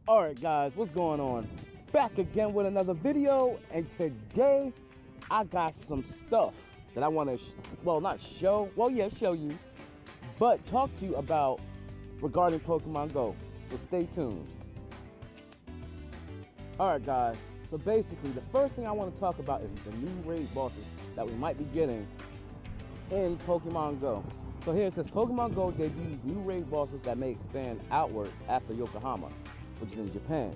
Alright guys, what's going on? Back again with another video, and today I got some stuff that I want to, not show, show you, but talk to you about regarding Pokemon Go, so stay tuned. Alright guys, so basically the first thing I want to talk about is the new raid bosses that we might be getting in Pokemon Go. So here it says Pokemon Go debuts new raid bosses that may expand outward after Yokohama, which is in Japan.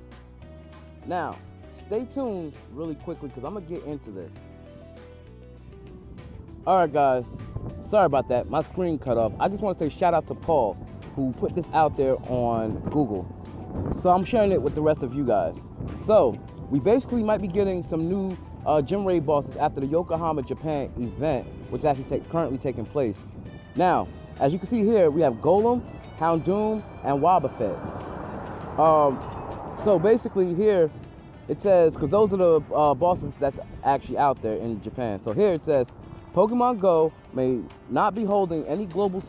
Now, stay tuned really quickly because I'm going to get into this. Alright guys, sorry about that, my screen cut off. I just want to say shout out to Paul who put this out there on Google. So I'm sharing it with the rest of you guys. So, we basically might be getting some new gym raid bosses after the Yokohama, Japan event, which is actually currently taking place. Now, as you can see here, we have Golem, Houndoom, and Wobbuffet. So basically here it says, because those are the bosses that's actually out there in Japan. So here it says, Pokemon Go may not be holding any global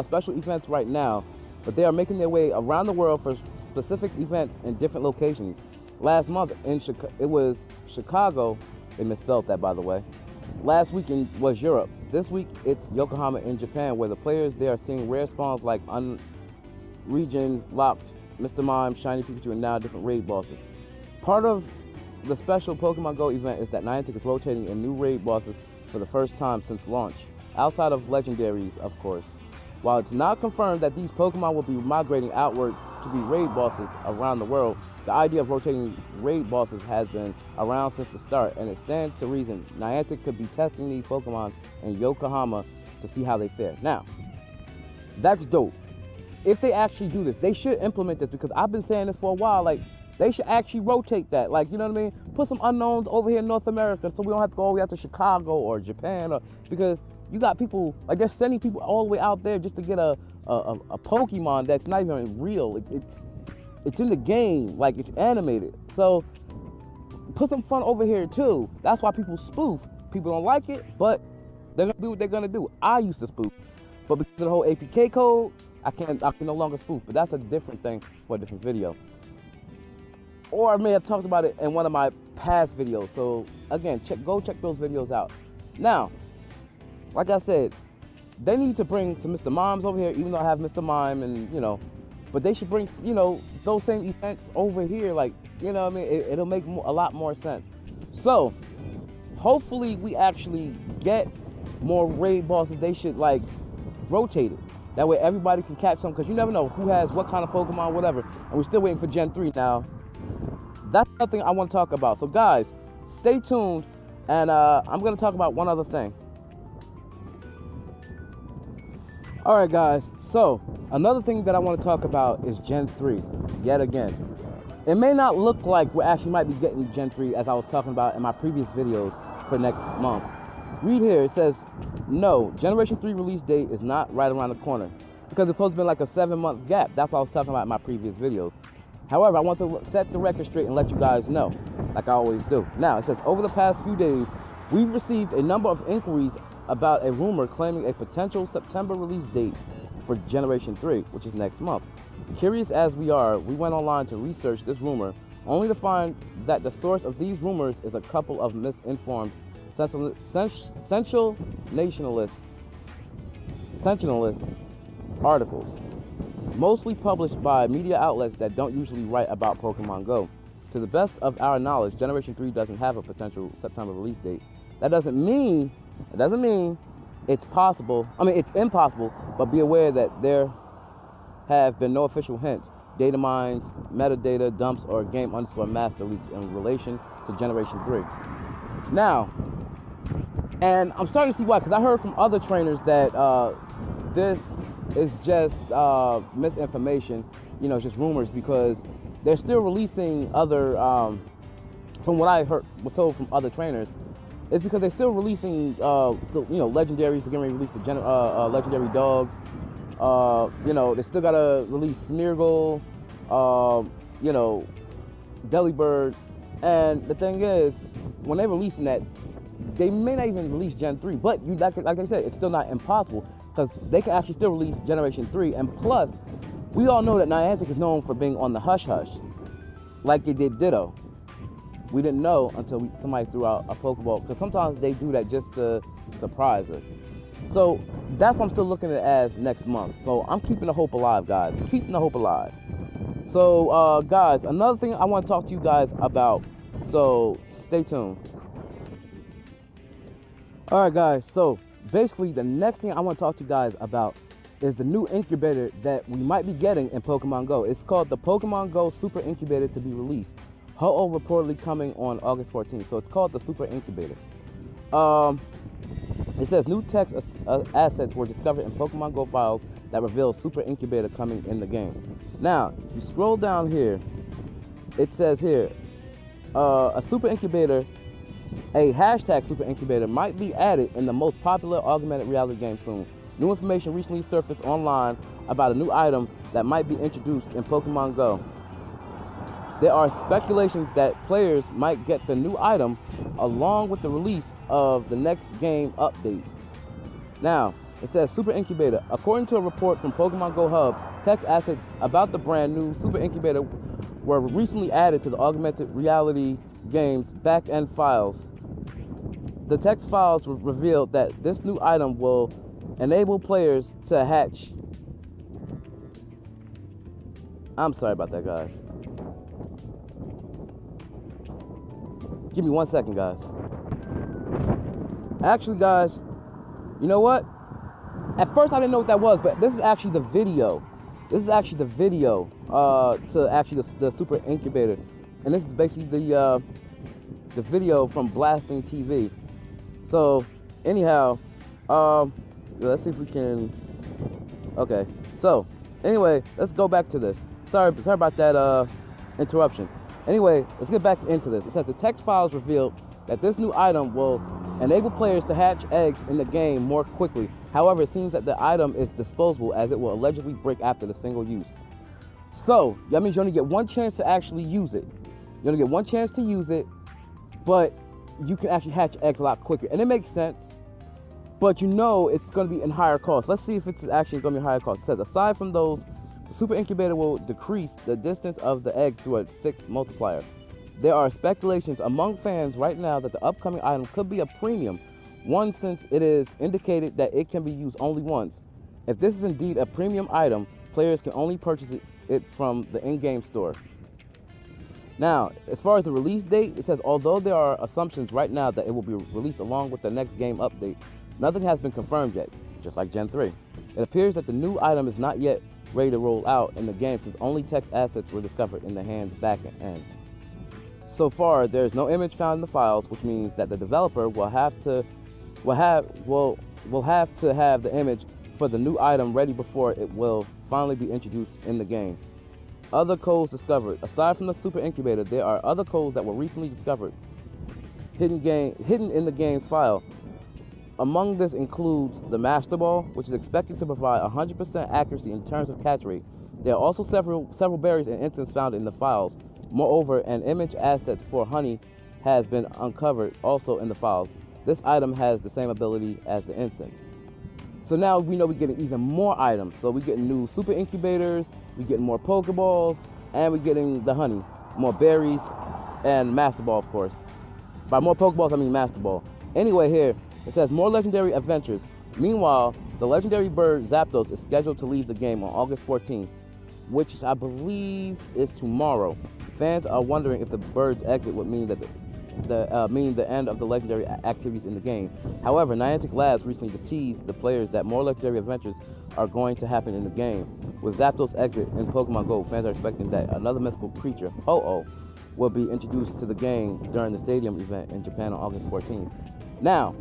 special events right now, but they are making their way around the world for specific events in different locations. Last month it was Chicago. They misspelled that, by the way. Last weekend was Europe. This week it's Yokohama in Japan, where the players there are seeing rare spawns like region locked Mr. Mime, Shiny Pikachu, and now different raid bosses. Part of the special Pokemon Go event is that Niantic is rotating in new raid bosses for the first time since launch, outside of Legendaries, of course. While it's not confirmed that these Pokemon will be migrating outward to be raid bosses around the world, the idea of rotating raid bosses has been around since the start, and it stands to reason Niantic could be testing these Pokemon in Yokohama to see how they fare. Now, that's dope. If they actually do this, they should implement this, because I've been saying this for a while. Like, they should actually rotate that. Like, you know what I mean? Put some unknowns over here in North America so we don't have to go all the way out to Chicago or Japan, because you got people, like, they're sending people all the way out there just to get a Pokemon that's not even real. It's in the game, like, it's animated. So put some fun over here too. That's why people spoof. People don't like it, but they're gonna do what they're gonna do. I used to spoof, but because of the whole APK code, I can no longer spoof. But that's a different thing for a different video. Or I may have talked about it in one of my past videos. So again, go check those videos out. Now, like I said, they need to bring some Mr. Mimes over here, even though I have Mr. Mime, and but they should bring, those same events over here, like, what I mean? It'll make a lot more sense. So, hopefully we actually get more raid bosses. They should, like, rotate it. That way everybody can catch some, because you never know who has what kind of Pokemon, whatever. And we're still waiting for Gen 3 now. That's another thing I want to talk about. So, guys, stay tuned, and I'm going to talk about one other thing. Alright guys, so another thing that I want to talk about is Gen 3, yet again. It may not look like we actually might be getting Gen 3 as I was talking about in my previous videos for next month. Read here, it says, no, Generation 3 release date is not right around the corner, because it's supposed to be like a 7-month gap. That's what I was talking about in my previous videos. However, I want to set the record straight and let you guys know, like I always do. Now, it says, over the past few days, we've received a number of inquiries about a rumor claiming a potential September release date for Generation 3, which is next month. Curious as we are, we went online to research this rumor, only to find that the source of these rumors is a couple of misinformed sensationalist articles, mostly published by media outlets that don't usually write about Pokemon Go. To the best of our knowledge, Generation 3 doesn't have a potential September release date. That doesn't mean it's possible. I mean, it's impossible, but be aware that there have been no official hints, data mines, metadata dumps, or game_master leaks in relation to Generation 3. Now, and I'm starting to see why, because I heard from other trainers that this is just misinformation, just rumors, because they're still releasing other, from what I was told from other trainers, it's because they're still releasing, Legendaries. They're getting ready to release the Legendary Dogs. They still gotta release Smeargle, Delibird. And the thing is, when they're releasing that, they may not even release Gen 3. But like I said, it's still not impossible, because they can actually still release Generation 3. And plus, we all know that Niantic is known for being on the hush-hush. like it did Ditto. We didn't know until somebody threw out a Pokeball, because sometimes they do that just to surprise us. So that's what I'm still looking at as next month. So I'm keeping the hope alive, guys. Keeping the hope alive. So, guys, another thing I want to talk to you guys about. So stay tuned. All right, guys. So basically, the next thing I want to talk to you guys about is the new incubator that we might be getting in Pokemon Go. It's called the Pokemon Go Super Incubator to be released. Ho-Oh reportedly coming on August 14th. So it's called the Super Incubator. It says new text assets were discovered in Pokemon Go files that reveal Super Incubator coming in the game. Now, if you scroll down here, it says here, a Super Incubator, a hashtag Super Incubator might be added in the most popular augmented reality game soon. New information recently surfaced online about a new item that might be introduced in Pokemon Go. There are speculations that players might get the new item along with the release of the next game update. Now, it says Super Incubator. According to a report from Pokemon Go Hub, text assets about the brand new Super Incubator were recently added to the augmented reality game's back-end files. The text files revealed that this new item will enable players to hatch. I'm sorry about that, guys. Give me 1 second, guys. Actually, guys, you know what? At first, I didn't know what that was, but this is actually the video. This is actually the video to actually the Super Incubator, and this is basically the video from Blasting TV. So, anyhow, let's see if we can. Okay. So, anyway, let's go back to this. Sorry about that interruption. Anyway, let's get back into this. It says the text files revealed that this new item will enable players to hatch eggs in the game more quickly. However, it seems that the item is disposable as it will allegedly break after the single use. So, that means you only get one chance to actually use it. You only get one chance to use it, but you can actually hatch eggs a lot quicker. And it makes sense, but you know it's going to be in higher cost. Let's see if it's actually going to be higher cost. It says, aside from those, the Super Incubator will decrease the distance of the egg through a 6 multiplier. There are speculations among fans right now that the upcoming item could be a premium one, since it is indicated that it can be used only once. If this is indeed a premium item, players can only purchase it from the in-game store. Now, as far as the release date, it says although there are assumptions right now that it will be released along with the next game update, nothing has been confirmed yet, just like Gen 3. It appears that the new item is not yet ready to roll out in the game since only text assets were discovered in the hand's back end. So far, there is no image found in the files, which means that the developer will have to have the image for the new item ready before it will finally be introduced in the game. Other codes discovered. Aside from the Super Incubator, there are other codes that were recently discovered hidden in the game's file. Among this includes the Master Ball, which is expected to provide 100% accuracy in terms of catch rate. There are also several berries and incense found in the files. Moreover, an image asset for honey has been uncovered also in the files. This item has the same ability as the incense. So now we know we're getting even more items. So we're getting new Super Incubators, we're getting more Pokeballs, and we're getting the honey, more berries, and Master Ball, of course. By more Pokeballs, I mean Master Ball. Anyway, here, it says more legendary adventures. Meanwhile, the legendary bird Zapdos is scheduled to leave the game on August 14th, which I believe is tomorrow. Fans are wondering if the bird's exit would mean that the end of the legendary activities in the game. However, Niantic Labs recently teased the players that more legendary adventures are going to happen in the game. With Zapdos' exit in Pokemon Go, fans are expecting that another mythical creature, Ho-Oh, will be introduced to the game during the stadium event in Japan on August 14th. Now,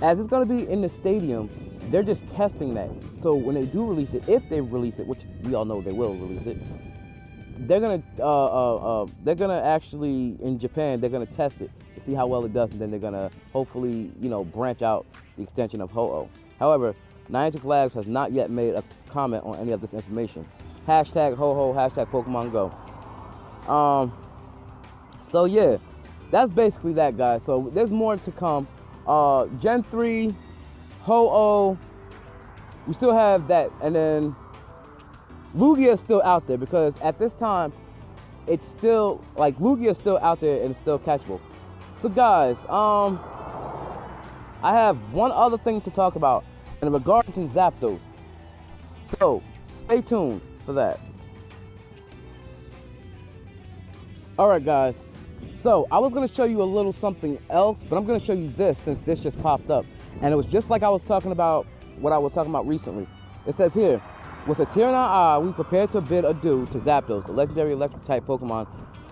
as it's going to be in the stadium, they're just testing that. So when they do release it, if they release it, which we all know they will release it, they're gonna actually, in Japan, they're gonna test it to see how well it does, and then they're gonna hopefully, branch out the extension of Ho-Oh. However, Niantic Labs has not yet made a comment on any of this information. Hashtag Ho-Ho, hashtag Pokemon Go. So yeah, that's basically that, guys. So there's more to come. Gen 3, Ho-Oh, we still have that, and then Lugia is still out there because at this time, it's still, like, Lugia is still out there and it's still catchable. So guys, I have one other thing to talk about in regard to Zapdos. So stay tuned for that. Alright guys, so I was going to show you a little something else, but I'm going to show you this since this just popped up. And it was just like I was talking about, what I was talking about recently. It says here, with a tear in our eye, we prepare to bid adieu to Zapdos, the legendary electric-type Pokemon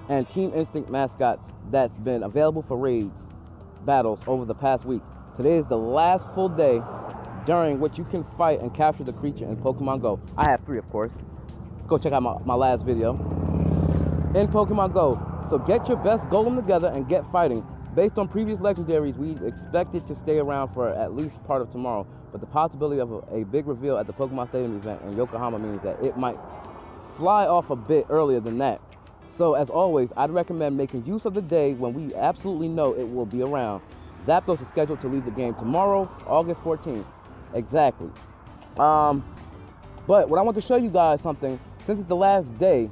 and Team Instinct mascots that's been available for raids battles over the past week. Today is the last full day during which you can fight and capture the creature in Pokemon Go. I have 3, of course. Go check out my last video. In Pokemon Go. So get your best golem together and get fighting. Based on previous legendaries, we expect it to stay around for at least part of tomorrow, but the possibility of a big reveal at the Pokemon Stadium event in Yokohama means that it might fly off a bit earlier than that. So as always, I'd recommend making use of the day when we absolutely know it will be around. Zapdos is scheduled to leave the game tomorrow, August 14th. Exactly. But what I want to show you guys something, since it's the last day.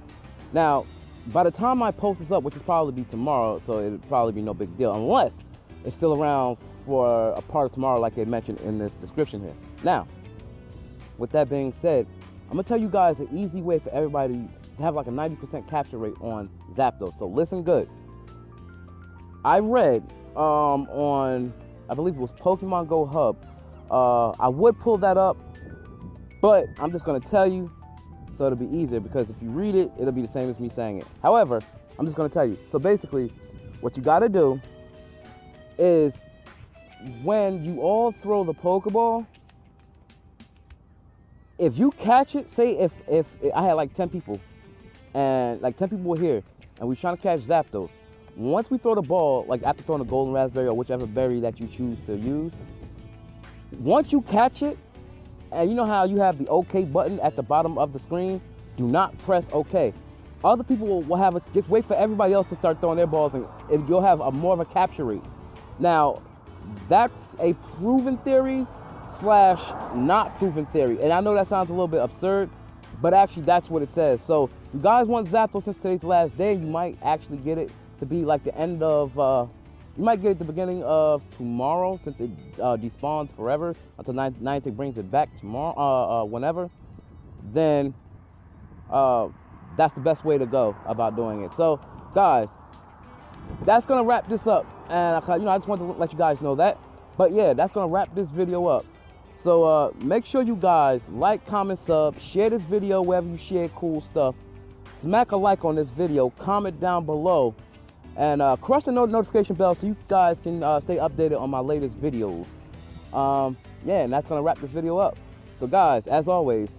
Now, by the time I post this up, which will probably be tomorrow, so it'll probably be no big deal, unless it's still around for a part of tomorrow like they mentioned in this description here. Now, with that being said, I'm going to tell you guys an easy way for everybody to have like a 90% capture rate on Zapdos. So listen good. I read on, I believe it was Pokemon Go Hub. I would pull that up, but I'm just going to tell you so it'll be easier, because if you read it, it'll be the same as me saying it. However, I'm just going to tell you. So basically, what you got to do is when you all throw the Pokeball, if you catch it, say if I had like 10 people, and like 10 people were here, and we're trying to catch Zapdos. Once we throw the ball, like after throwing a golden raspberry or whichever berry that you choose to use, once you catch it, and you know how you have the OK button at the bottom of the screen, do not press OK. Other people will have just wait for everybody else to start throwing their balls, and you'll have more of a capture rate. Now, that's a proven theory / not proven theory. And I know that sounds a little bit absurd, but actually that's what it says. So you guys want Zapdos since today's the last day, you might actually get it to be like the end of, you might get it at the beginning of tomorrow, since it despawns forever until Niantic brings it back tomorrow, whenever. Then that's the best way to go about doing it. So guys, that's gonna wrap this up. And I just wanted to let you guys know that. But yeah, that's gonna wrap this video up. So make sure you guys like, comment, sub, share this video wherever you share cool stuff. Smack a like on this video, comment down below, and crush the notification bell so you guys can stay updated on my latest videos. Yeah, and that's gonna wrap this video up. So guys, as always,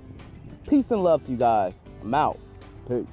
peace and love to you guys. I'm out. Peace.